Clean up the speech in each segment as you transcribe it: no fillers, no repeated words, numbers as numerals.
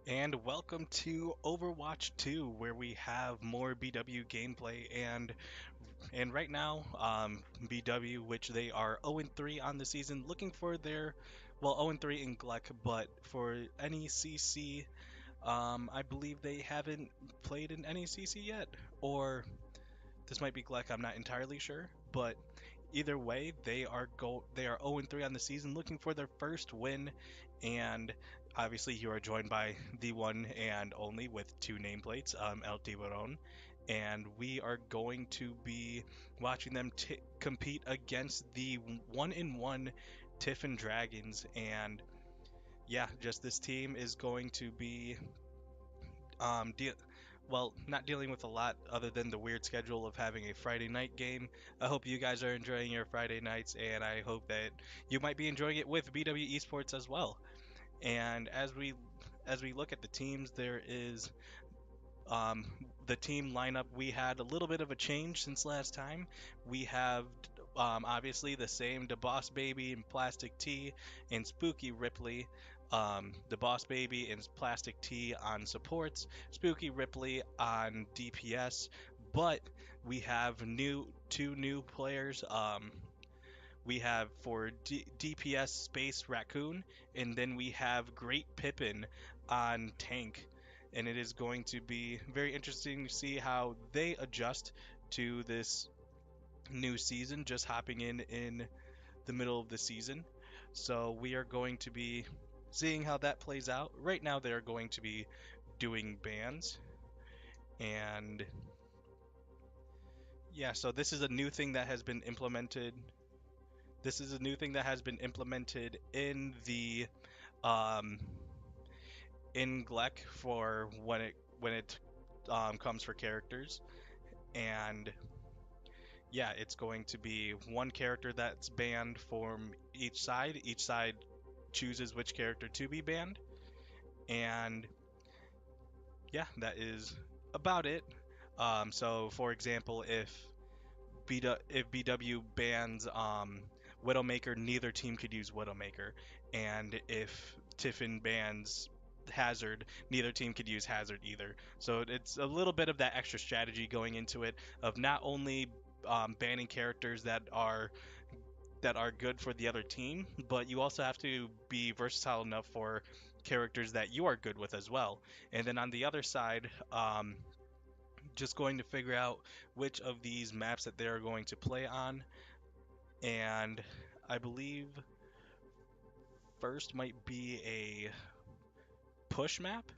And welcome to Overwatch 2, where we have more BW gameplay. And right now, BW, which they are 0-3 on the season, looking for their, well, 0-3 in GLEC, but for NECC, I believe they haven't played in NECC yet, or this might be GLEC, I'm not entirely sure, but either way, they are 0-3 on the season, looking for their first win, and obviously you are joined by the one and only with two nameplates, El Tiburon, and we are going to be watching them compete against the one-in-one Tiffin Dragons, and yeah, just this team is going to be deal well, not dealing with a lot other than the weird schedule of having a Friday night game. I hope you guys are enjoying your Friday nights, and I hope that you might be enjoying it with BW Esports as well. And as we look at the teams, there is um, the team lineup. We had a little bit of a change since last time. We have obviously the same the Boss Baby and Plastic T and Spooky Ripley. The Boss Baby and Plastic T on supports, Spooky Ripley on DPS, but we have two new players. We have for DPS Space Raccoon, and then we have Great Pippin on tank. And it is going to be very interesting to see how they adjust to this new season, just hopping in the middle of the season. So we are going to be seeing how that plays out. Right now, they are going to be doing bans, and yeah, so this is a new thing that has been implemented. This is a new thing that has been implemented um, in GLEC for when it comes for characters, and yeah, it's going to be one character that's banned from each side. Each side chooses which character to be banned, and yeah, that is about it. So, for example, if BW bans Widowmaker, neither team could use Widowmaker, and if Tiffin bans Hazard, neither team could use Hazard either. So it's a little bit of that extra strategy going into it of not only banning characters that are good for the other team, but you also have to be versatile enough for characters that you are good with as well. And then on the other side, just going to figure out which of these maps that they are going to play on. And I believe first might be a push map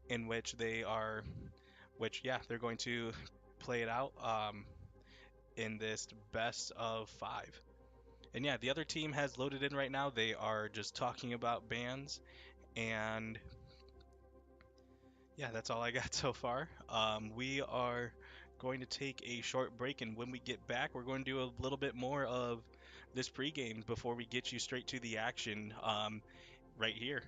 in which they're going to play it out in this best of 5. And yeah, the other team has loaded in right now. They are just talking about bans, and yeah, that's all I got so far. We are going to take a short break, and when we get back, we're going to do a little bit more of this pregame before we get you straight to the action right here.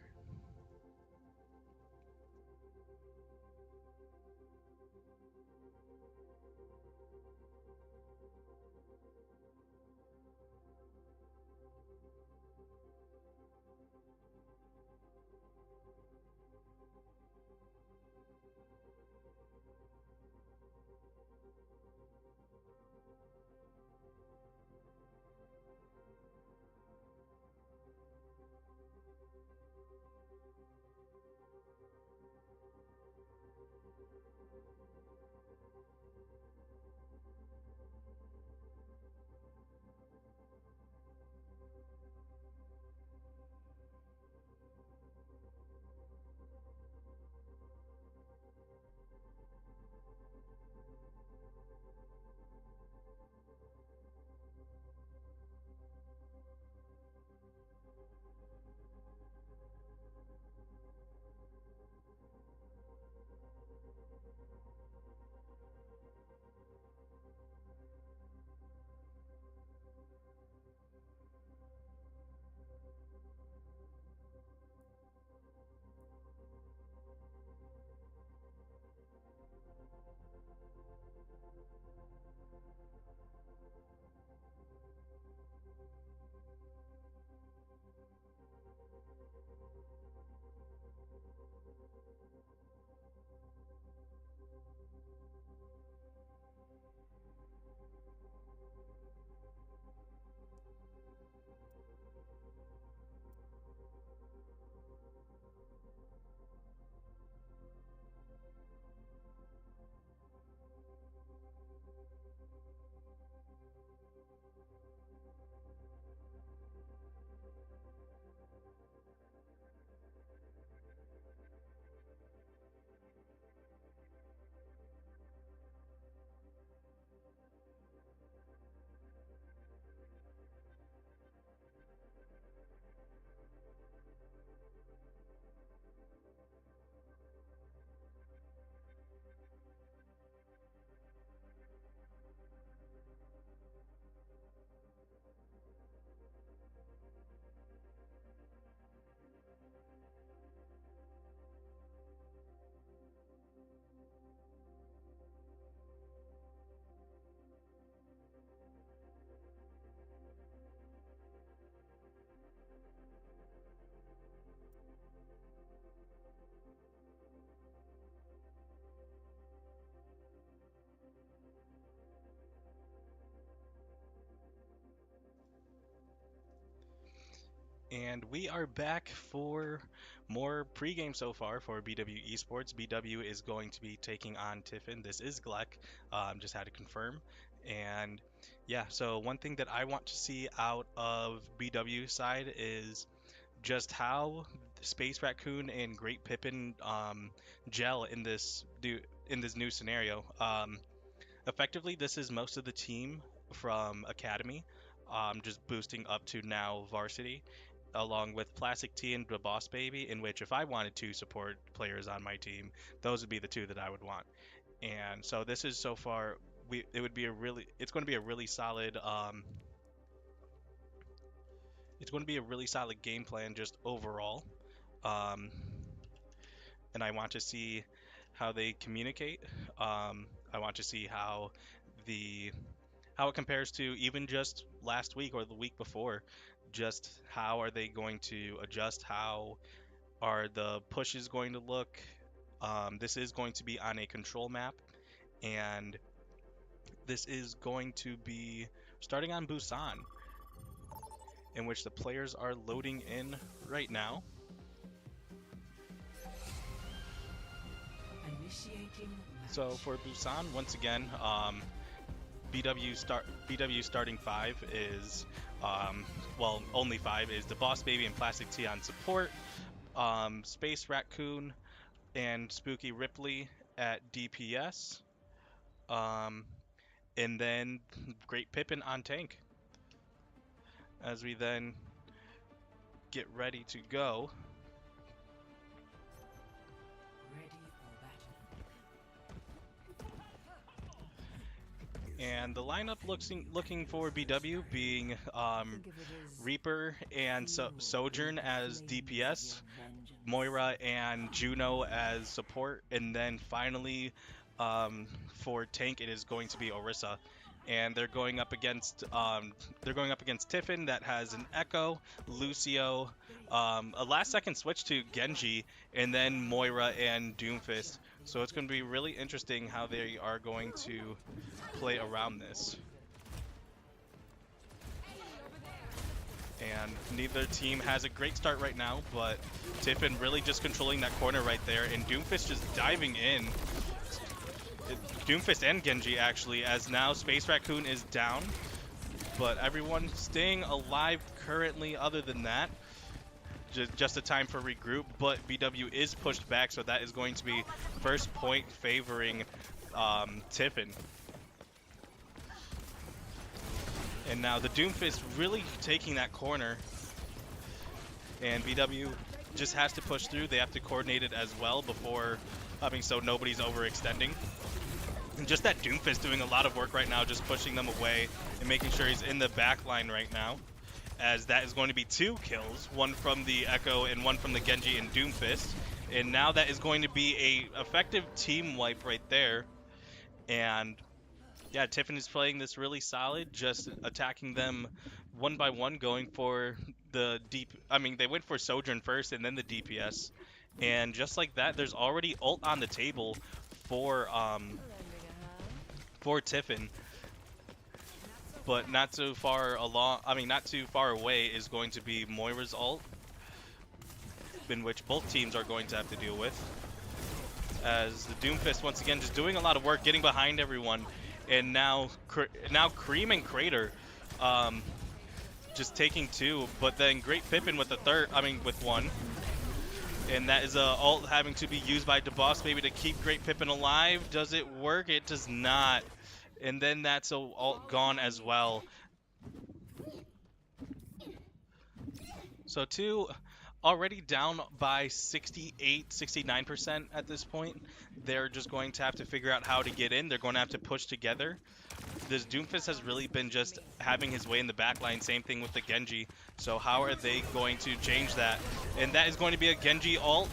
And we are back for more pregame so far for BW Esports. BW is going to be taking on Tiffin. This is GLEC. Just had to confirm. And yeah, so one thing that I want to see out of BW side is just how Space Raccoon and Great Pippin gel in this new scenario. Effectively, this is most of the team from Academy, just boosting up to now Varsity, along with Plastic T and the Boss Baby, in which if I wanted to support players on my team, those would be the two that I would want. And so this is so far, it's going to be a really solid, it's going to be a really solid game plan just overall. Um, and I want to see how they communicate. I want to see the how it compares to even just last week or the week before. Just how are they going to adjust? How are the pushes going to look? This is going to be on a control map, and this is going to be starting on Busan, in which the players are loading in right now. So for Busan, once again, BW starting five is only five is the Boss Baby and Plastic T on support, Space Raccoon and Spooky Ripley at DPS, um, and then Great Pippin on tank. As we then get ready to go. And the lineup looking for BW being Reaper and Sojourn as DPS, Moira and Juno as support, and then finally for tank it is going to be Orisa. And they're going up against Tiffin that has an Echo, Lucio, a last second switch to Genji, and then Moira and Doomfist. So it's going to be really interesting how they are going to play around this. And neither team has a great start right now, but Tiffin really just controlling that corner right there, and Doomfist just diving in. Doomfist and Genji actually, as now Space Raccoon is down, but everyone staying alive currently other than that. Just a time for regroup, but BW is pushed back, so that is going to be first point favoring Tiffin. And now the Doomfist really taking that corner, and BW just has to push through. They have to coordinate it as well before, so nobody's overextending. And just that Doomfist doing a lot of work right now, just pushing them away and making sure he's in the back line right now, as that is going to be 2 kills, one from the Echo and one from the Genji and Doomfist. And now that is going to be a effective team wipe right there. And yeah, Tiffin is playing this really solid, just attacking them one by one, going for the deep. They went for Sojourn first and then the DPS. And just like that, there's already ult on the table for Tiffin, but not too far along. I mean, not too far away is going to be Moira's ult, in which both teams are going to have to deal with. As the Doomfist once again just doing a lot of work, getting behind everyone, and now Cream and Crater just taking two, but then Great Pippin with the third. I mean, with one. And that is a ult having to be used by DeBoss maybe to keep Great Pippin alive. Does it work? It does not. And then that's a ult gone as well. So two already down by 68, 69% at this point. They're just going to have to figure out how to get in. They're going to have to push together. This Doomfist has really been just having his way in the backline. Same thing with the Genji. So how are they going to change that? And that is going to be a Genji ult,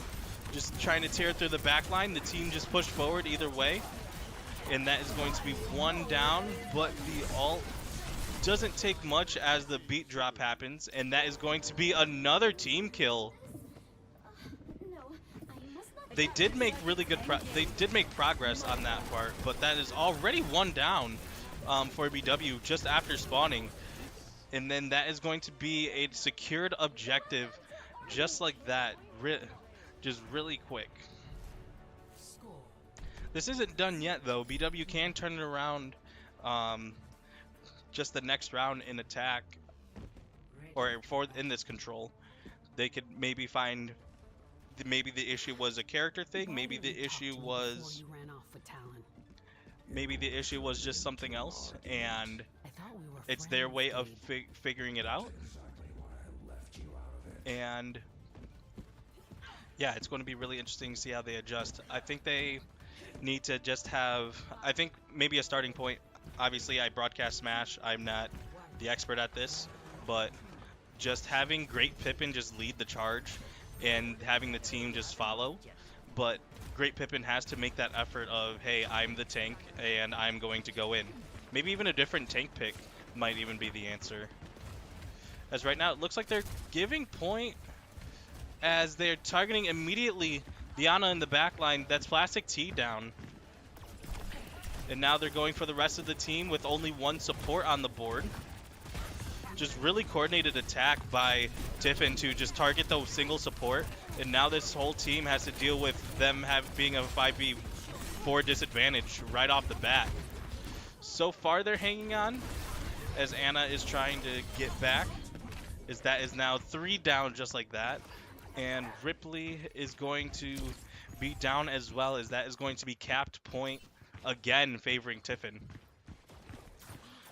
just trying to tear through the backline. The team just pushed forward either way. And that is going to be one down, but the ult doesn't take much as the beat drop happens, and that is going to be another team kill. They did make really good progress on that part, but that is already one down for BW just after spawning. And then that is going to be a secured objective just like that, just really quick. This isn't done yet though. BW can turn it around just the next round in attack, or in this control. They could maybe find, maybe the issue was a character thing, maybe the issue was just something else, and it's their way of figuring it out. And yeah, it's going to be really interesting to see how they adjust. I think they need to just have, I think maybe a starting point. Obviously, I broadcast Smash. I'm not the expert at this, but just having Great Pippin just lead the charge and having the team just follow. But Great Pippin has to make that effort of, hey, I'm the tank and I'm going to go in. Maybe even a different tank pick might even be the answer. As right now, it looks like they're giving point as they're targeting immediately Diana in the backline. That's Plastic T down. And now they're going for the rest of the team with only one support on the board. Just really coordinated attack by Tiffin to just target the single support. And now this whole team has to deal with them being a 5v4 disadvantage right off the bat. So far they're hanging on as Anna is trying to get back. That is now 3 down just like that. And Ripley is going to be down as well, as that is going to be capped point again, favoring Tiffin.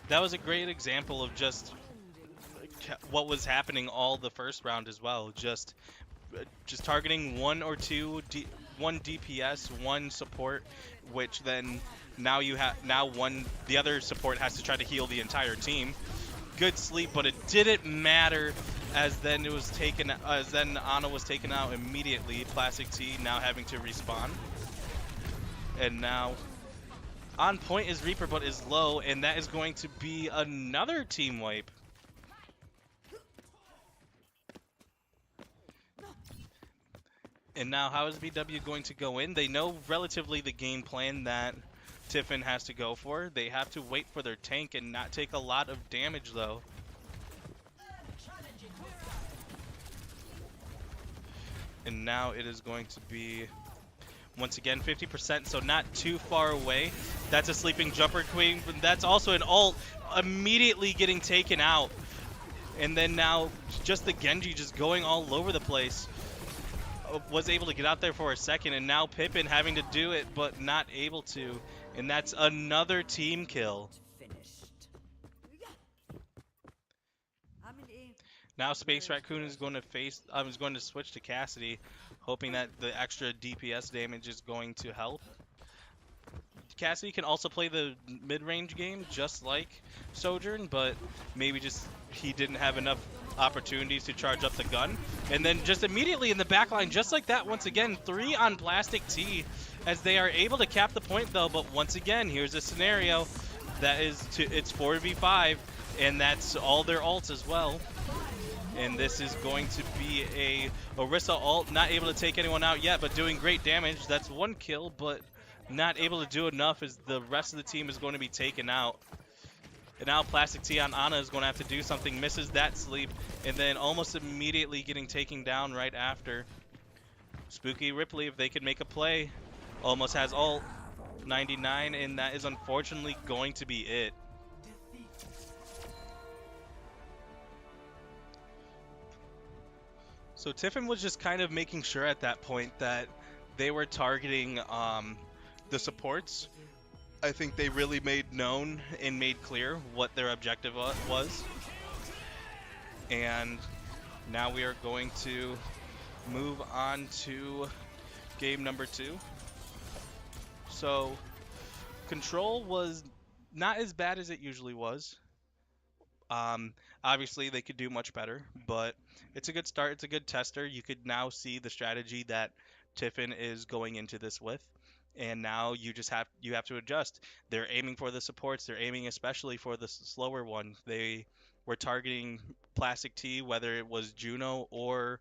That was a great example of just what was happening all the first round as well. Just targeting one or two, one DPS, one support, which then now the other support has to try to heal the entire team. Good sleep, but it didn't matter, as then Ana was taken out immediately. Plastic T now having to respawn, and now on point is Reaper, but is low, and that is going to be another team wipe. And now how is BW going to go in? They know relatively the game plan that Tiffin has to go for. They have to wait for their tank and not take a lot of damage though. And now it is going to be, once again, 50%, so not too far away. That's a sleeping jumper queen, but that's also an ult, immediately getting taken out. And then now just the Genji just going all over the place. Was able to get out there for a second, and now Pippin having to do it, but not able to. And that's another team kill. Now Space Raccoon is going to switch to Cassidy, hoping that the extra DPS damage is going to help. Cassidy can also play the mid-range game just like Sojourn, but maybe just he didn't have enough opportunities to charge up the gun. And then just immediately in the backline, just like that, once again, 3 on Plastic T, as they are able to cap the point though. But once again, here's a scenario that is it's 4v5, and that's all their ults as well. And this is going to be a Orisa ult, not able to take anyone out yet, but doing great damage. That's one kill, but not able to do enough as the rest of the team is going to be taken out. And now Plastic T on Ana is going to have to do something, misses that sleep, and then almost immediately getting taken down right after. Spooky Ripley, if they could make a play, almost has ult, 99, and that is unfortunately going to be it. So Tiffin was just kind of making sure at that point that they were targeting the supports. I think they really made known and made clear what their objective was. And now we are going to move on to game number 2. So control was not as bad as it usually was. Obviously, they could do much better, but it's a good start. It's a good tester. You could now see the strategy that Tiffin is going into this with, and now you have to adjust. They're aiming for the supports. They're aiming especially for the slower one. They were targeting Plastic T, whether it was Juno or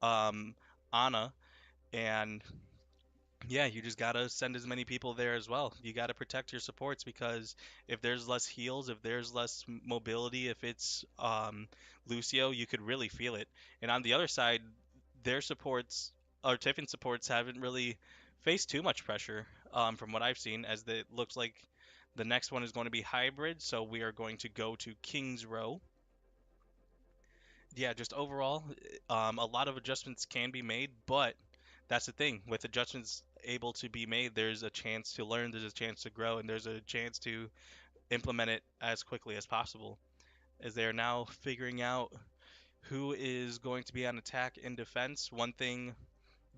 um, Ana, and yeah, you just gotta send as many people there as well. You gotta protect your supports because if there's less heals, if there's less mobility, if it's Lucio, you could really feel it. And on the other side, their supports, or Tiffin supports, haven't really faced too much pressure from what I've seen, as it looks like the next one is going to be hybrid. So we are going to go to King's Row. Yeah, just overall, a lot of adjustments can be made, but that's the thing. With adjustments able to be made, there's a chance to learn, there's a chance to grow, and there's a chance to implement it as quickly as possible. As they are now figuring out who is going to be on attack and defense, one thing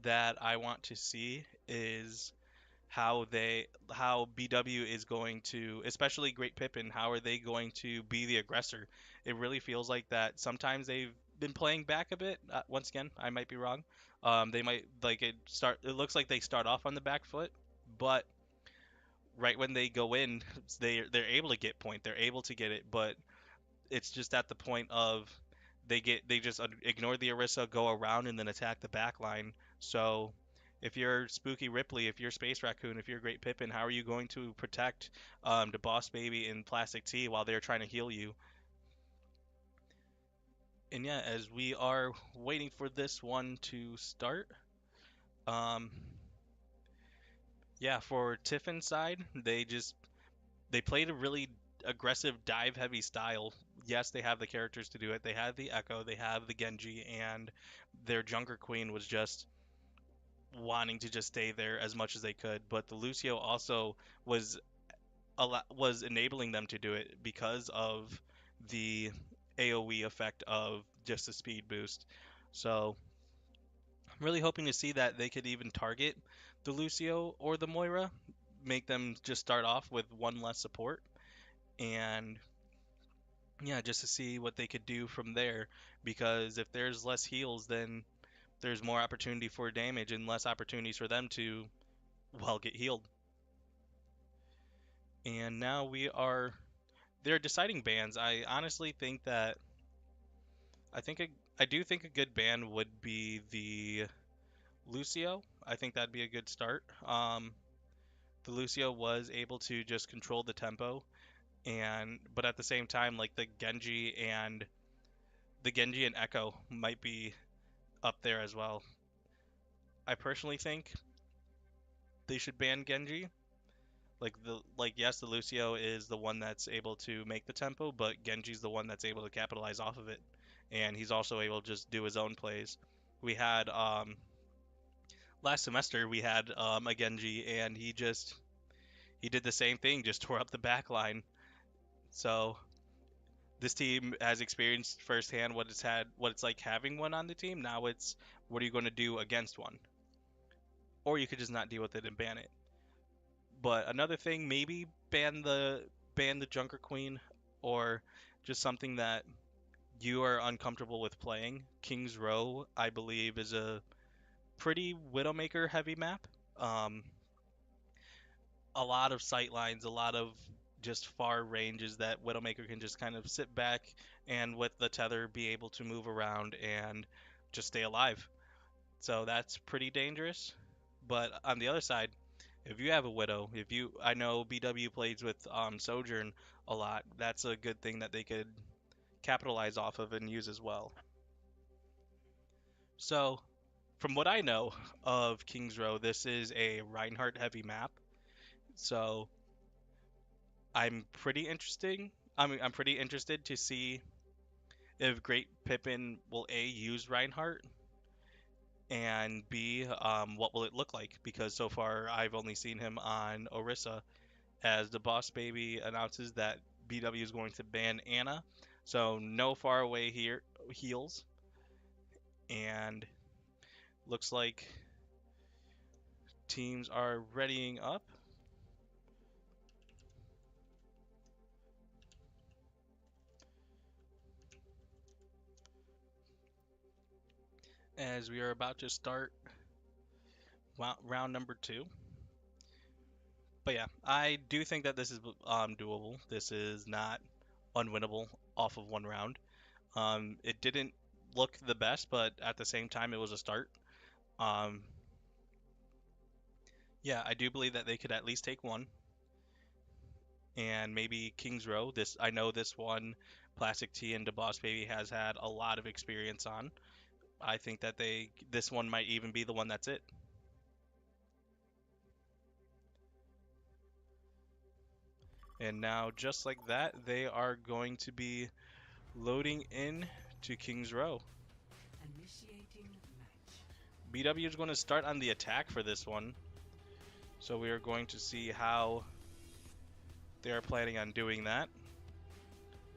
that I want to see is how BW is going to, especially Great Pippin, how are they going to be the aggressor? It really feels like that sometimes they've been playing back a bit. Once again, I might be wrong. They might like it start. It looks like they start off on the back foot, but right when they go in, they're able to get point. They're able to get it, but it's just at the point of they just ignore the Orisa, go around, and then attack the back line. So if you're Spooky Ripley, if you're Space Raccoon, if you're Great Pippin, how are you going to protect the Boss Baby and Plastic T while they're trying to heal you? And yeah, as we are waiting for this one to start, um, yeah, for Tiffin's side, they played a really aggressive dive heavy style. Yes, they have the characters to do it. They have the Echo, they have the Genji, and their Junker Queen was just wanting to just stay there as much as they could. But the Lucio also was was enabling them to do it because of the AoE effect of just a speed boost. So I'm really hoping to see that they could even target the Lucio or the Moira, make them just start off with one less support, and yeah, just to see what they could do from there. Because if there's less heals, then there's more opportunity for damage and less opportunities for them to, well, get healed. And now they're deciding bans. I honestly think that I think a, I do think a good ban would be the Lucio. I think that'd be a good start. The Lucio was able to just control the tempo, and but at the same time, like the Genji and Echo might be up there as well. I personally think they should ban Genji. Yes, the Lucio is the one that's able to make the tempo, but Genji's the one that's able to capitalize off of it, and he's also able to just do his own plays. We had last semester we had a Genji, and he did the same thing, just tore up the back line. So this team has experienced firsthand what it's like having one on the team. Now it's what are you going to do against one? Or you could just not deal with it and ban it. But another thing, maybe ban the Junker Queen, or just something that you are uncomfortable with playing. King's Row, I believe, is a pretty Widowmaker heavy map. Um, a lot of sight lines, a lot of just far ranges that Widowmaker can just kind of sit back and with the tether be able to move around and just stay alive. So that's pretty dangerous. But on the other side, if you have a Widow, I know BW plays with Sojourn a lot. That's a good thing that they could capitalize off of and use as well. So, from what I know of Kings Row, this is a Reinhardt heavy map. So, I'm pretty interesting. I'm pretty interested to see if Great Pippin will A, use Reinhardt, and B, what will it look like? Because so far I've only seen him on Orisa, as the boss baby announces that BW is going to ban Ana. So no far away here heals, and looks like teams are readying up. As we are about to start round number 2. But yeah, I do think that this is doable. This is not unwinnable off of one round. It didn't look the best, but at the same time, it was a start. Um, yeah, I do believe that they could at least take one, and maybe Kings Row. I know this one, Plastic T and DeBoss Baby has had a lot of experience on. I think that this one might even be the one that's it. And now, just like that, they are going to be loading in to Kings Row. BW is going to start on the attack for this one. So we are going to see how they are planning on doing that.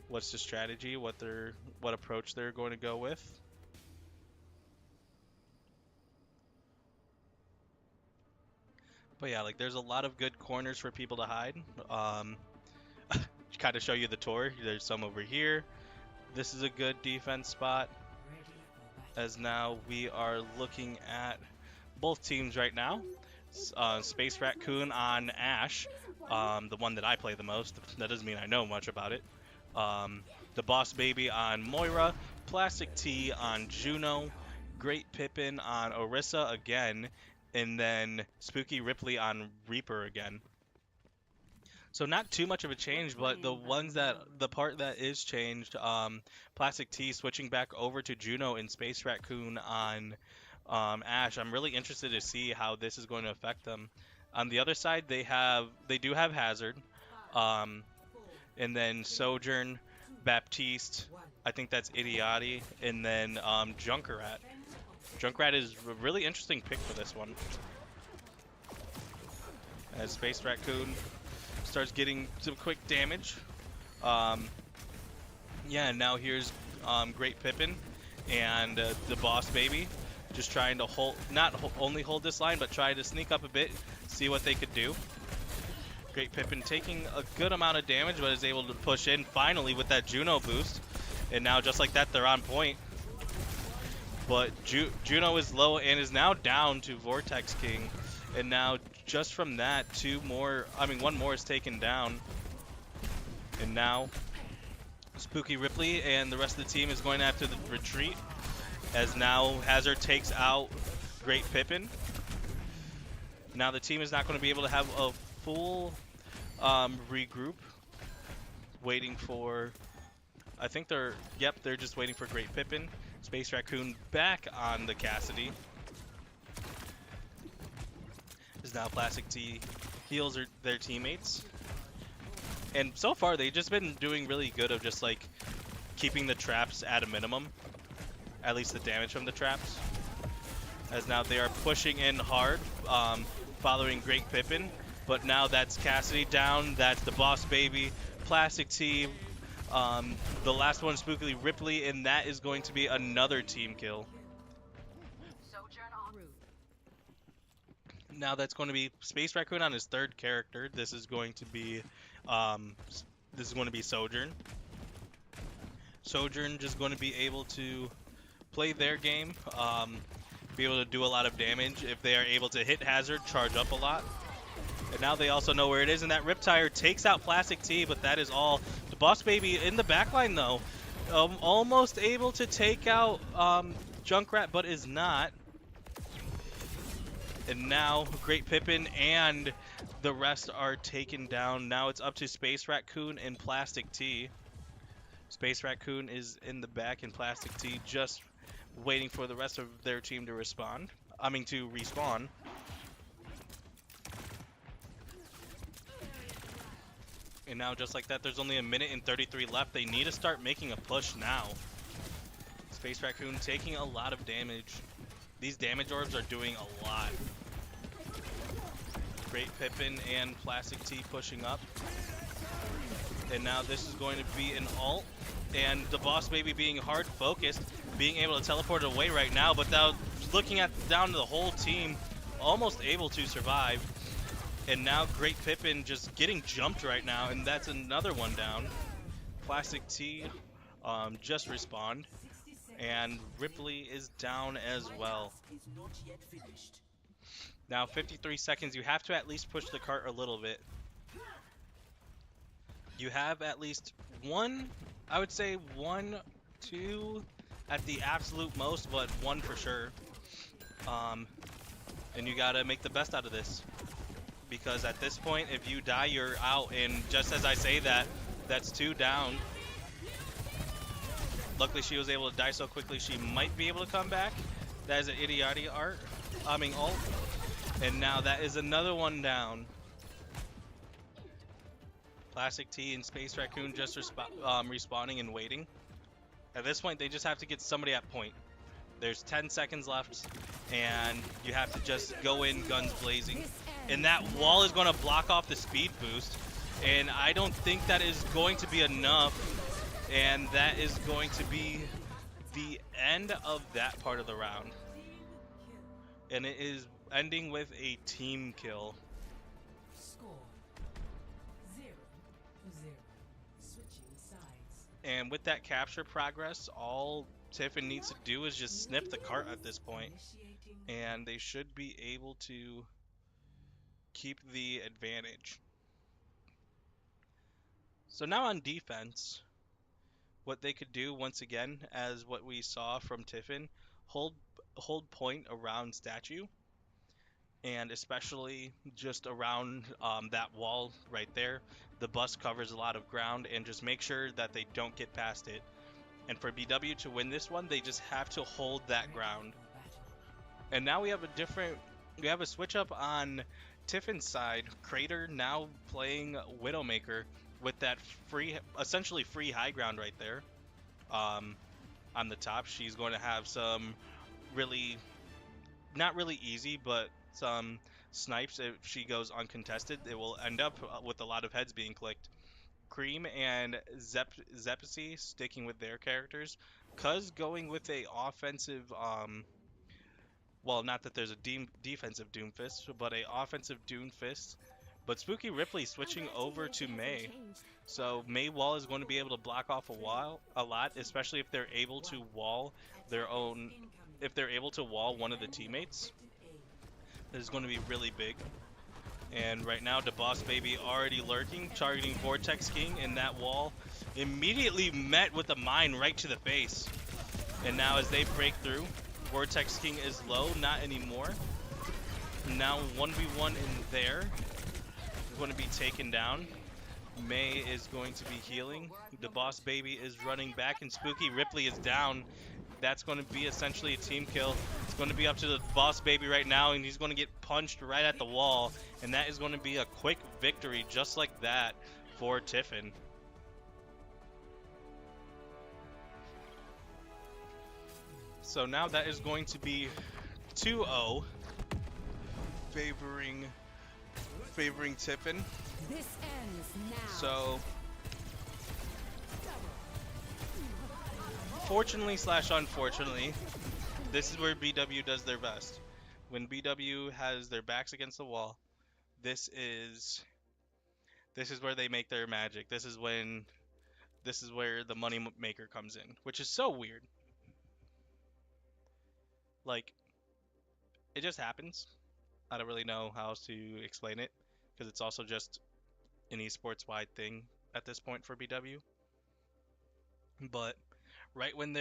What's the strategy? What approach they're going to go with? But yeah, like there's a lot of good corners for people to hide. Kind of show you the tour. There's some over here. This is a good defense spot. As now we are looking at both teams right now. Space Raccoon on Ashe, the one that I play the most. That doesn't mean I know much about it. The Boss Baby on Moira, Plastic T on Juno, Great Pippin on Orisa again, and then Spooky Ripley on Reaper again. So not too much of a change, but the part that is changed, Plastic T switching back over to Juno and Space Raccoon on Ashe. I'm really interested to see how this is going to affect them. On the other side, they do have Hazard, and then Sojourn, Baptiste. I think that's Idiotti, and then Junkrat. Junkrat is a really interesting pick for this one. As Space Raccoon starts getting some quick damage. Yeah, and now here's Great Pippin and the Boss Baby. Just trying to not only hold this line, but try to sneak up a bit, see what they could do. Great Pippin taking a good amount of damage, but is able to push in finally with that Juno boost. And now, just like that, they're on point. But Juno is low and is now down to Vortex King. And now, just from that, one more is taken down. And now, Spooky Ripley and the rest of the team is going after the retreat. As now Hazard takes out Great Pippin. Now the team is not going to be able to have a full regroup. Waiting for, I think they're just waiting for Great Pippin. Space Raccoon back on the Cassidy. As now Plastic T heals their teammates. And so far they've just been doing really good of just like keeping the traps at a minimum. At least the damage from the traps. As now they are pushing in hard, following Great Pippin. But now that's Cassidy down, that's the Boss Baby, Plastic T, the last one, Spooky Ripley, and that is going to be another team kill. Now that's going to be Space Raccoon on his third character. This is going to be Sojourn. Sojourn just going to be able to play their game, be able to do a lot of damage if they are able to hit Hazard, charge up a lot. And now they also know where it is, and that Riptire takes out Plastic T, but that is all. The Boss Baby in the backline, though, almost able to take out Junkrat, but is not. And now Great Pippin and the rest are taken down. Now it's up to Space Raccoon and Plastic T. Space Raccoon is in the back, and Plastic T just waiting for the rest of their team to respond. I mean, to respawn. And now, just like that, there's only a minute and 33 left. They need to start making a push now. Space Raccoon taking a lot of damage. These damage orbs are doing a lot. Great Pippin and Plastic T pushing up. And now this is going to be an ult. And the Boss Baby being hard focused, being able to teleport it away right now, but now looking at down to the whole team, almost able to survive. And now Great Pippin just getting jumped right now, and that's another one down. Plastic T just respawned, and Ripley is down as well. Now 53 seconds, you have to at least push the cart a little bit. You have at least one, I would say one, two at the absolute most, but one for sure. And you gotta make the best out of this. Because at this point, if you die, you're out. And just as I say that, that's 2 down. Luckily, she was able to die so quickly, she might be able to come back. That is an idiotic ult. And now that is another one down. Plastic T and Space Raccoon just respawning and waiting. At this point, they just have to get somebody at point. There's 10 seconds left, and you have to just go in guns blazing. And that wall is going to block off the speed boost, and I don't think that is going to be enough, and that is going to be the end of that part of the round. And it is ending with a team kill. Score 0-0. Switching sides. And with that capture progress, all Tiffin needs to do is just snip the cart at this point, and they should be able to keep the advantage. So now on defense, what they could do once again, as what we saw from Tiffin, hold point around statue, and especially just around that wall right there. The bus covers a lot of ground, and just make sure that they don't get past it. And for BW to win this one, they just have to hold that ground. And now we have a switch up on Tiffin's side. Crater now playing Widowmaker with that essentially free high ground right there. On the top, she's going to have some not really easy, but some snipes. If she goes uncontested, it will end up with a lot of heads being clicked. Cream and Zepicy sticking with their characters. Cuz going with a offensive, well, not that there's a defensive Doomfist, but a offensive Doomfist. But Spooky Ripley switching over to Mei. So Mei Wall is going to be able to block off a lot, especially if they're able to wall one of the teammates. This is going to be really big. And right now, the Boss Baby already lurking, targeting Vortex King, and that wall immediately met with a mine right to the face. And now as they break through, Vortex King is low, not anymore. Now 1v1 in there. Going to be taken down. Mei is going to be healing. The Boss Baby is running back, and Spooky Ripley is down. That's going to be essentially a team kill. It's going to be up to the Boss Baby right now, and he's going to get punched right at the wall. And that is going to be a quick victory just like that for Tiffin. So now that is going to be 2-0, favoring Tiffin. This ends now. So fortunately / unfortunately, this is where BW does their best. When BW has their backs against the wall, this is where they make their magic. This is where the money maker comes in, which is so weird. Like, it just happens. I don't really know how else to explain it. because it's also just an esports wide thing at this point for BW. But right when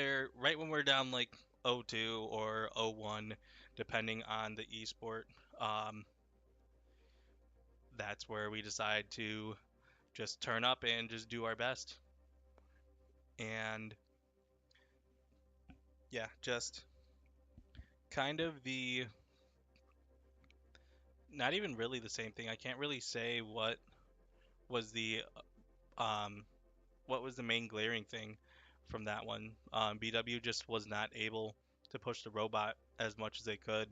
we're down like 0-2 or 0-1, depending on the esport, um, that's where we decide to just turn up and just do our best. And yeah, just kind of the not even really the same thing. I can't really say was the um what was the main glaring thing from that one. BW just was not able to push the robot as much as they could,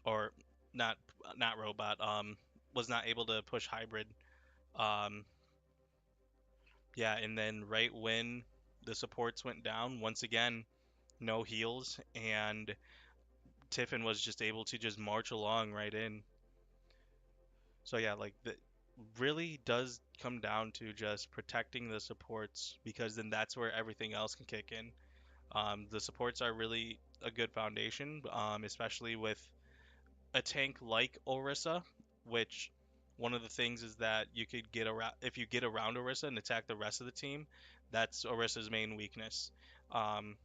or not not robot. Was not able to push hybrid. Um, yeah, and then right when the supports went down, once again, no heals, and Tiffin was just able to just march along right in. So yeah, like the really does come down to just protecting the supports because then that's where everything else can kick in. The supports are really a good foundation, especially with a tank like Orisa, which one of the things is that you could get around if you get around Orisa and attack the rest of the team. That's Orisa's main weakness. Um,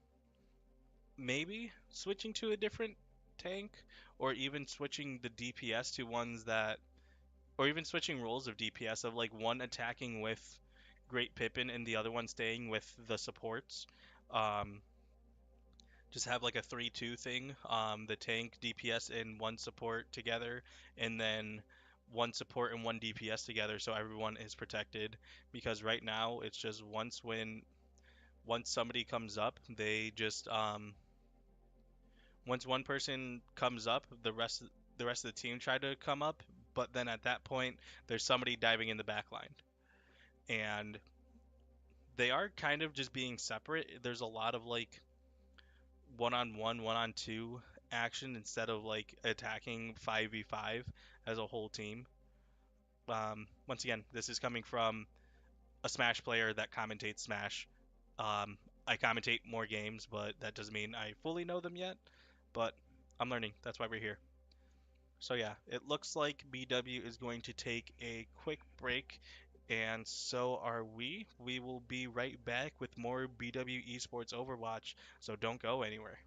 Maybe switching to a different tank, or even switching the DPS to ones that, or even switching roles of DPS of like one attacking with Great Pippin and the other one staying with the supports. Um, just have like a 3-2 thing. The tank, DPS, and one support together, and then one support and one DPS together, so everyone is protected. Because right now it's just once somebody comes up, they just once one person comes up, the rest of the team try to come up, but then at that point there's somebody diving in the back line, and they are kind of just being separate. There's a lot of like one-on-one, one-on-two action instead of like attacking 5v5 as a whole team. Once again, this is coming from a Smash player that commentates Smash. I commentate more games, but that doesn't mean I fully know them yet. But I'm learning. That's why we're here. So yeah, it looks like BW is going to take a quick break, and so are we. We will be right back with more BW Esports Overwatch, so don't go anywhere.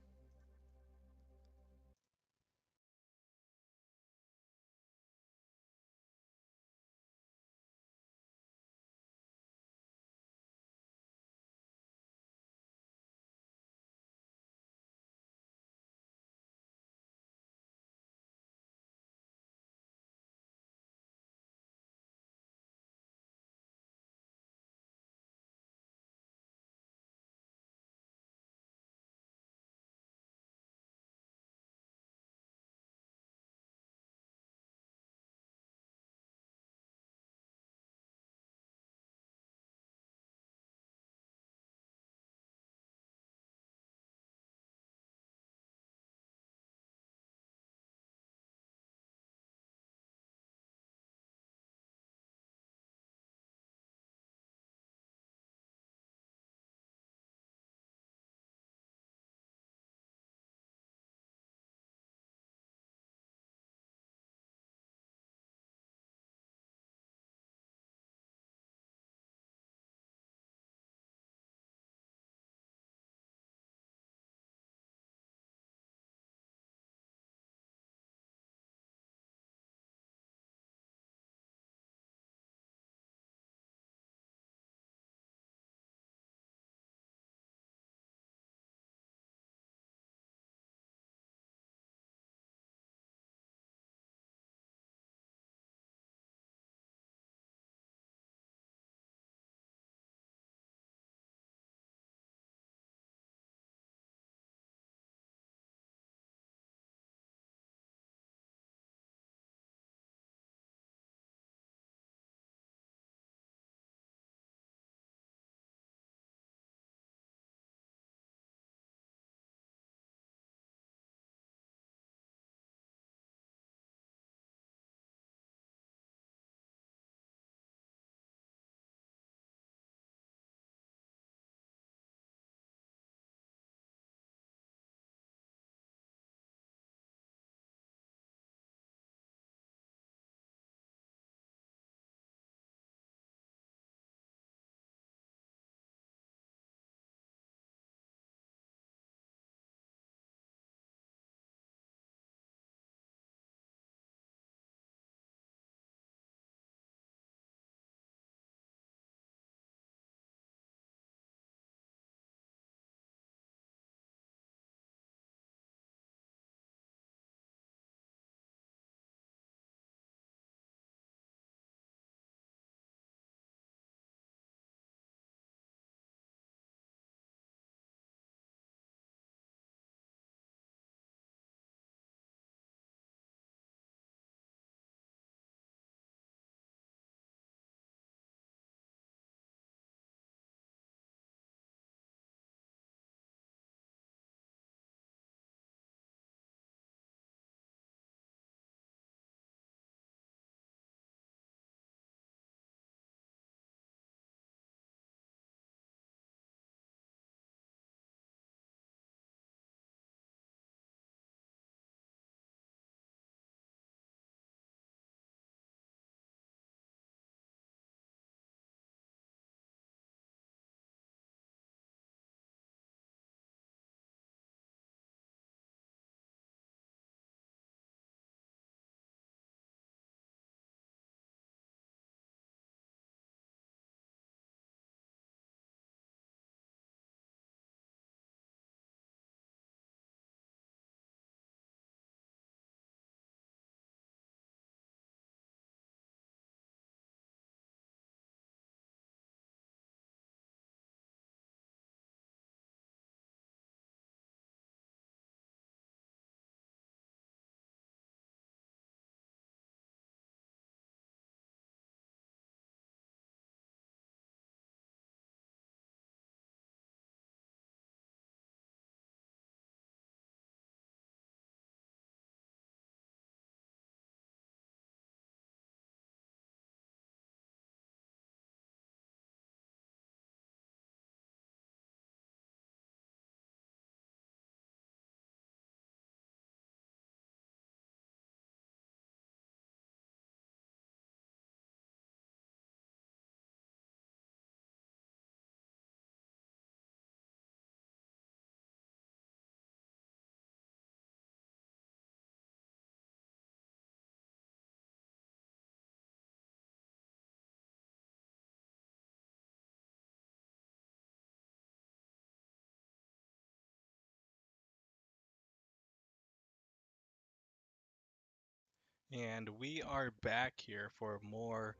And we are back here for more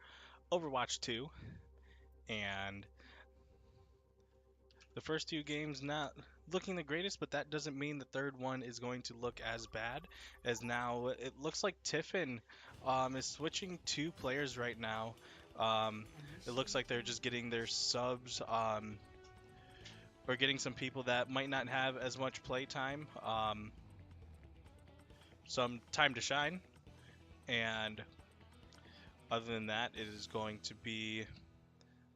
Overwatch 2. And the first two games not looking the greatest, but that doesn't mean the third one is going to look as bad, as now it looks like Tiffin is switching two players right now. Um, it looks like they're just getting their subs, or getting some people that might not have as much play time, some time to shine. And other than that, it is going to be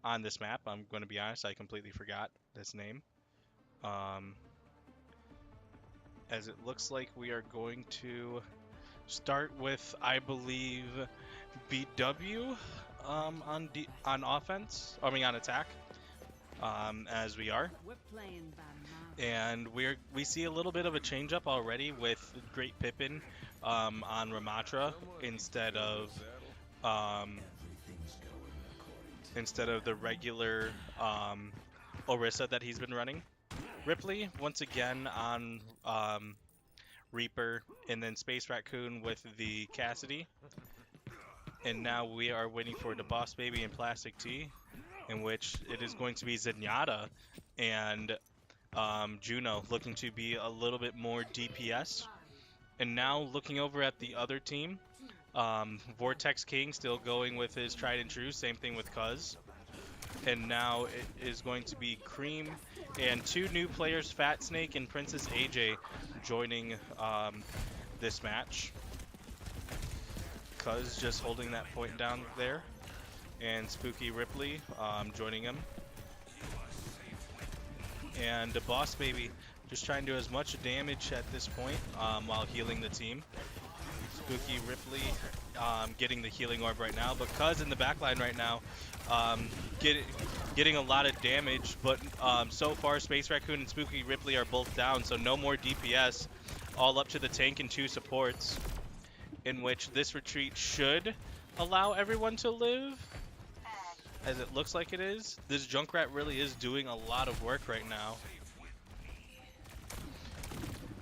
on this map. I'm going to be honest, I completely forgot this name. Um, as it looks like we are going to start with, I believe, BW on offense. I mean on attack. As we are, We're playing by and we see a little bit of a change up already with Great Pippin on Ramatra um, instead of the regular Orisa that he's been running. Ripley once again on Reaper, and then Space Raccoon with the Cassidy. And now we are waiting for the Boss Baby and Plastic T, in which it is going to be Zenyatta and Juno looking to be a little bit more DPS. And now looking over at the other team, Vortex King still going with his tried and true, same thing with Cuz. And now it is going to be Cream and two new players, Fat Snake and Princess AJ, joining this match. Cuz just holding that point down there, and Spooky Ripley joining him. And the Boss Baby just trying to do as much damage at this point while healing the team. Spooky Ripley getting the healing orb right now, but Cuz in the backline right now getting a lot of damage, but so far Space Raccoon and Spooky Ripley are both down, so no more DPS, all up to the tank and two supports, in which this retreat should allow everyone to live, as it looks like it is. This Junkrat really is doing a lot of work right now.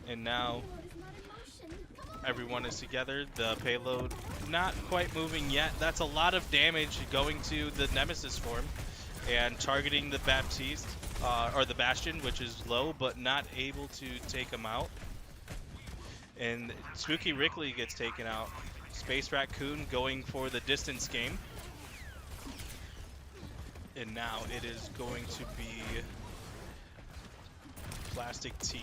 And now everyone is together. The payload not quite moving yet. That's a lot of damage going to the Nemesis form and targeting the Baptiste, or the Bastion, which is low, but not able to take him out. And Spooky Ripley gets taken out. Space Raccoon going for the distance game. And now it is going to be Plastic T.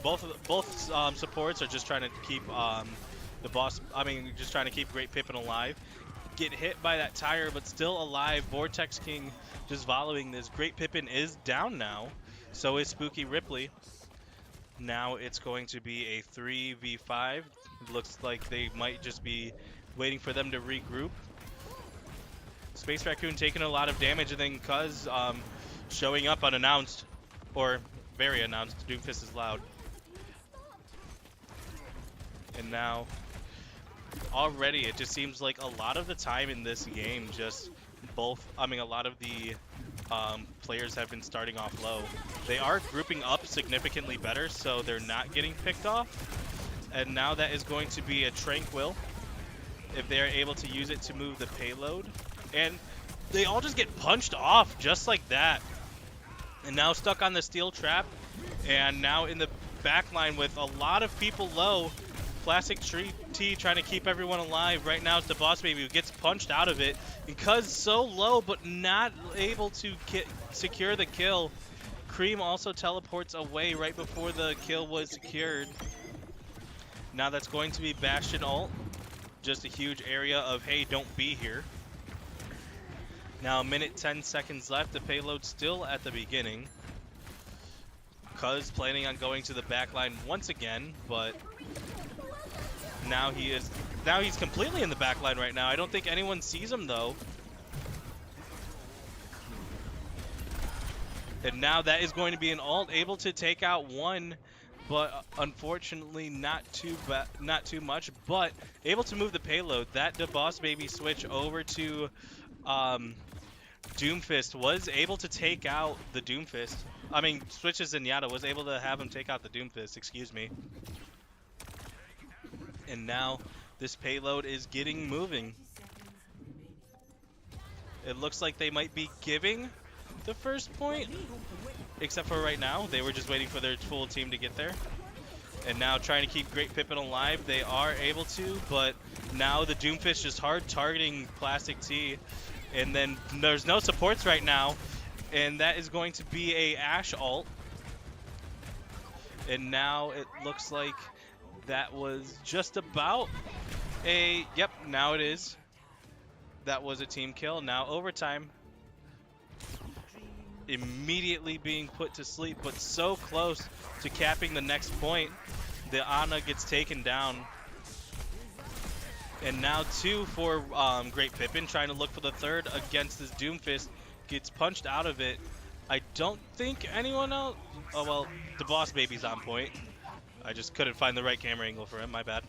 Both supports are just trying to keep just trying to keep Great Pippin alive. Get hit by that tire, but still alive. Vortex King just following this. Great Pippin is down now. So is Spooky Ripley. Now it's going to be a 3v5. Looks like they might just be waiting for them to regroup. Space Raccoon taking a lot of damage, and then Cuz showing up unannounced, or very announced. Doomfist is loud. And now already it just seems like a lot of the time in this game, a lot of the players have been starting off low. They are grouping up significantly better, so they're not getting picked off. And now that is going to be a Tranquil, if they're able to use it to move the payload. And they all just get punched off just like that. And now stuck on the steel trap. And now in the back line with a lot of people low. Plastic T trying to keep everyone alive. Right now it's the Boss Baby who gets punched out of it because so low, but not able to secure the kill. Cream also teleports away right before the kill was secured. Now that's going to be Bastion ult. Just a huge area of, hey, don't be here. Now a minute 10 seconds left. The payload still at the beginning. Cuz planning on going to the back line once again, but now he's completely in the back line right now. I don't think anyone sees him though. And now that is going to be an ult, able to take out one, but unfortunately not too much, but able to move the payload. That the Boss Baby switch over to Doomfist was able to take out the Doomfist. I mean, switches Zenyatta was able to have him take out the Doomfist, excuse me. And now this payload is getting moving. It looks like they might be giving the first point, except for right now. They were just waiting for their full team to get there. And now trying to keep Great Pippin alive. They are able to, but now the Doomfist just hard targeting Plastic T. And then there's no supports right now. And that is going to be a Ashe ult. And now it looks like that was just about a... Yep, now it is. That was a team kill. Now overtime. Immediately being put to sleep, but so close to capping the next point. The Ana gets taken down. And now 2 for Great Pippin, trying to look for the third against this Doomfist. Gets punched out of it. I don't think anyone else... Oh, well, the Boss Baby's on point. I just couldn't find the right camera angle for him, my bad.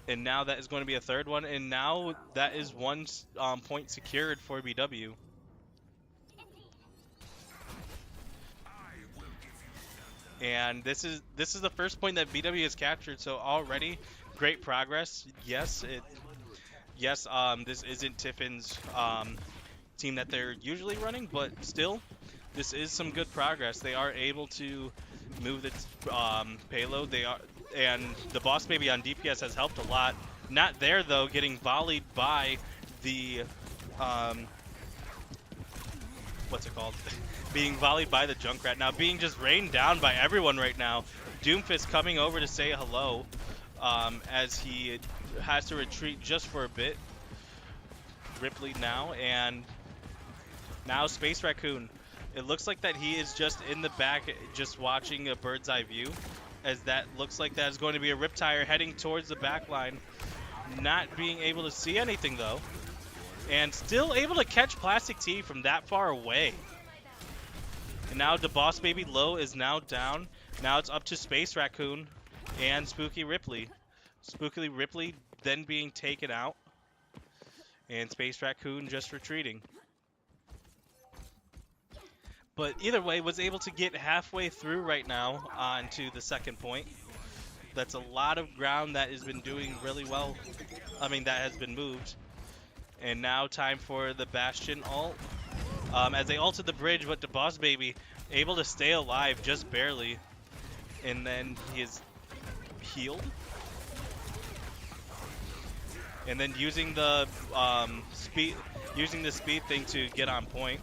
And now that is going to be a third one, and now that is one point secured for BW. And this is the first point that BW has captured, so already great progress. Yes, this isn't Tiffin's team that they're usually running, but still, this is some good progress. They are able to move the payload. And the Boss Baby on DPS has helped a lot. Not there though, getting volleyed by the what's it called? Being volleyed by the Junkrat. Now being just rained down by everyone right now. Doomfist coming over to say hello as he has to retreat just for a bit. Ripley now, and now Space Raccoon. It looks like that he is just in the back just watching a bird's eye view, as that looks like that is going to be a Riptire heading towards the back line. Not being able to see anything though, and still able to catch Plastic T from that far away. And now the Boss Baby low is now down. Now it's up to Space Raccoon and Spooky Ripley. Spooky Ripley then being taken out, and Space Raccoon just retreating. But either way, was able to get halfway through right now onto the second point. That's a lot of ground that has been doing really well. I mean, that has been moved. And now time for the Bastion ult. As they ulted the bridge, but the Boss Baby able to stay alive just barely. And then he is healed. And then using the speed thing to get on point.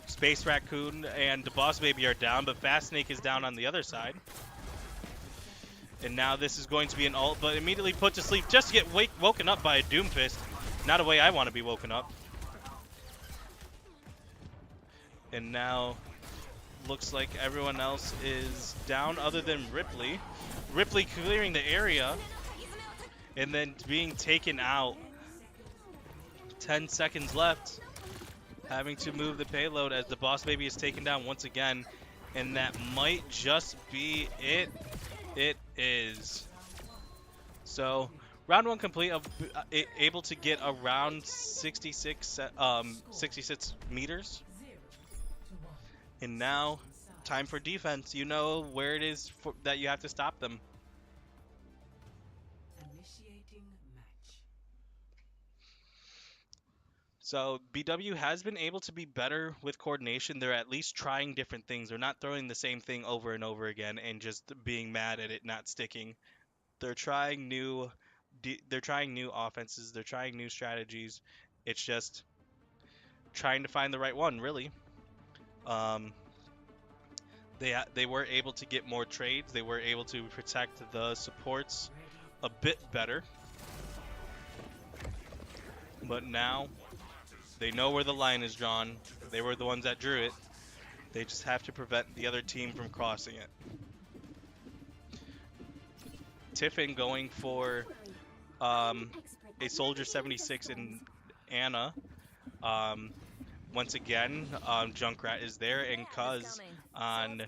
Space Raccoon and the Boss Baby are down, but Fast Snake is down on the other side. And now this is going to be an ult, but immediately put to sleep just to get woken up by a Doomfist. Not a way I want to be woken up. And now looks like everyone else is down other than Ripley. Ripley clearing the area and then being taken out. 10 seconds left. Having to move the payload as the Boss Baby is taken down once again. And that might just be it. It is. So, round 1 complete, of able to get around 66 meters. And now, time for defense. You know where it is that you have to stop them. So BW has been able to be better with coordination. They're at least trying different things. They're not throwing the same thing over and over again and just being mad at it not sticking. They're trying new offenses. They're trying new strategies. It's just trying to find the right one, really. They were able to get more trades. They were able to protect the supports a bit better. But now they know where the line is drawn. They were the ones that drew it. They just have to prevent the other team from crossing it. Tiffin going for a Soldier 76 in Ana. Once again, Junkrat is there, and Cuz on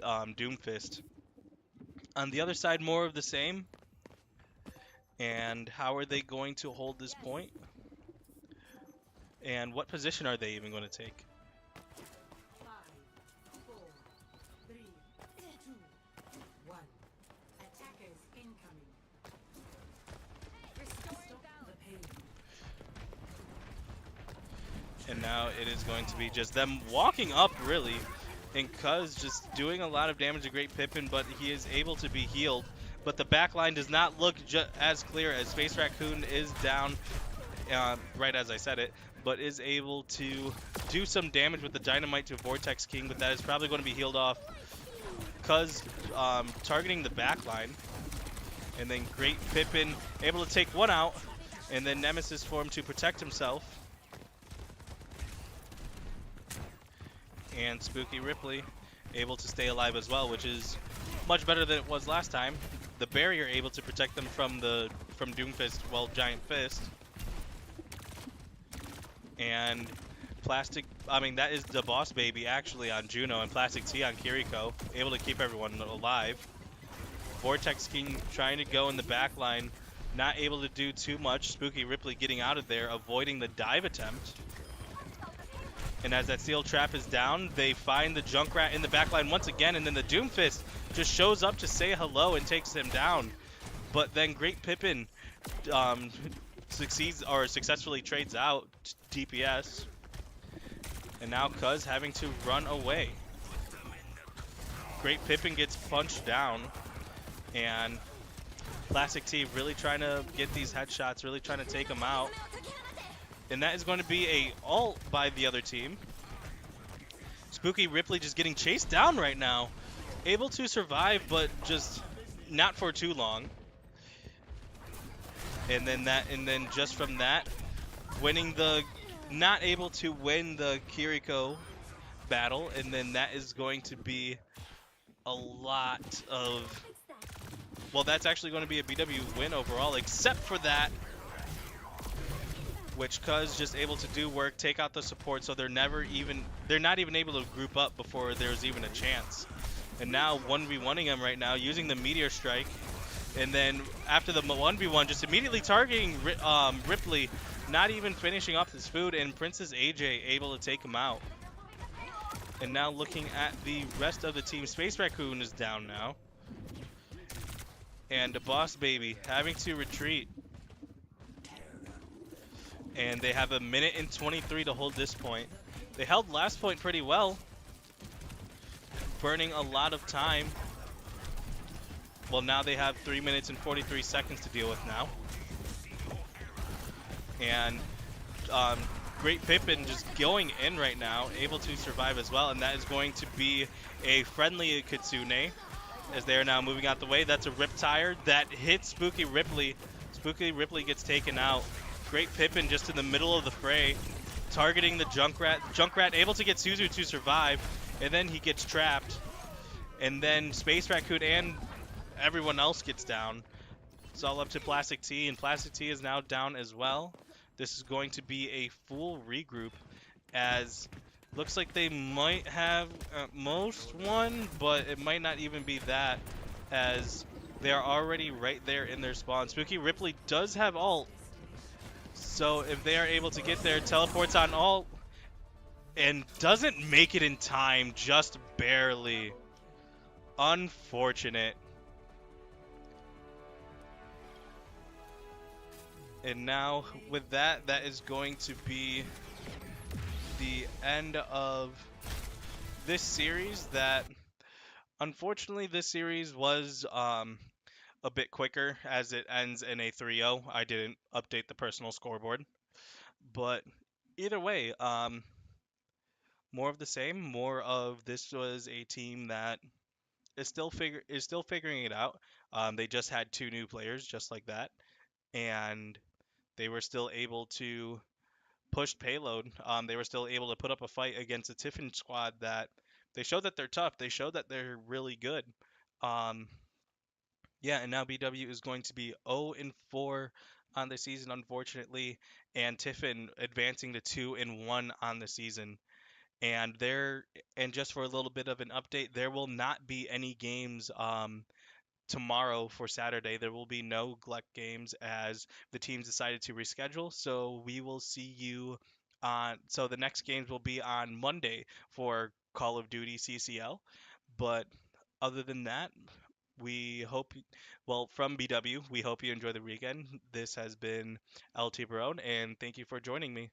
Doomfist. On the other side, more of the same. And how are they going to hold this point? And what position are they even going to take? 5, 4, 3, 2, 1. Attackers incoming. And now it is going to be just them walking up, really. And Cuz just doing a lot of damage to Great Pippin, but he is able to be healed. But the backline does not look as clear as Space Raccoon is down, right as I said it, but is able to do some damage with the Dynamite to Vortex King, but that is probably going to be healed off. Cuz targeting the backline. And then Great Pippin able to take one out, and then Nemesis form to protect himself. And Spooky Ripley able to stay alive as well, which is much better than it was last time. The barrier able to protect them from Doomfist, well, Giant Fist. And that is the Boss Baby actually on Juno, and Plastic T on Kiriko, able to keep everyone alive. Vortex King trying to go in the back line, not able to do too much. Spooky Ripley getting out of there, avoiding the dive attempt. And as that steel trap is down, they find the Junkrat in the backline once again, and then the Doomfist just shows up to say hello and takes him down. But then Great Pippin successfully trades out DPS. And now Cuz having to run away. Great Pippin gets punched down, and Plastic T really trying to get these headshots, really trying to take him out. And that is going to be a ult by the other team. Spooky Ripley just getting chased down right now. Able to survive, but just not for too long. And then just from that, not able to win the Kiriko battle, and then that is going to be a lot of, well, that's actually going to be a BW win overall, except for that, which Cuz just able to do work, take out the support, so they're not even able to group up before there's even a chance. And now 1v1ing them right now using the Meteor Strike, and then after the 1v1 just immediately targeting Ripley, not even finishing off his food, and Princess AJ able to take him out. And now looking at the rest of the team, Space Raccoon is down now. And the Boss Baby having to retreat. And they have 1 minute and 23 to hold this point. They held last point pretty well, burning a lot of time. Well, now they have 3 minutes and 43 seconds to deal with now. And Great Pippin just going in right now, able to survive as well, and that is going to be a friendly Kitsune, as they are now moving out the way. That's a Riptire that hits Spooky Ripley. Spooky Ripley gets taken out. Great Pippin just in the middle of the fray, targeting the Junkrat. Junkrat able to get Suzu to survive, and then he gets trapped. And then Space Raccoon and everyone else gets down. It's all up to Plastic T, and Plastic T is now down as well. This is going to be a full regroup, as looks like they might have at most one, but it might not even be that, as they are already right there in their spawn. Spooky Ripley does have ult, so if they are able to get there, teleports on ult, and doesn't make it in time, just barely. Unfortunate. And now, with that, that is going to be the end of this series. That, unfortunately, this series was a bit quicker, as it ends in a 3-0. I didn't update the personal scoreboard. But either way, more of the same. More of this was a team that is still figuring it out. They just had 2 new players, just like that. And they were still able to push payload. They were still able to put up a fight against a Tiffin squad that they showed that they're tough. They showed that they're really good. Yeah, and now BW is going to be 0-4 on the season, unfortunately, and Tiffin advancing to 2-1 on the season. And just for a little bit of an update, there will not be any games tomorrow for Saturday. There will be no GLEC games, as the teams decided to reschedule. So we will see you so the next games will be on Monday for Call of Duty CCL. But other than that, we hope, well, from BW, we hope you enjoy the weekend. This has been LT Barone, and thank you for joining me.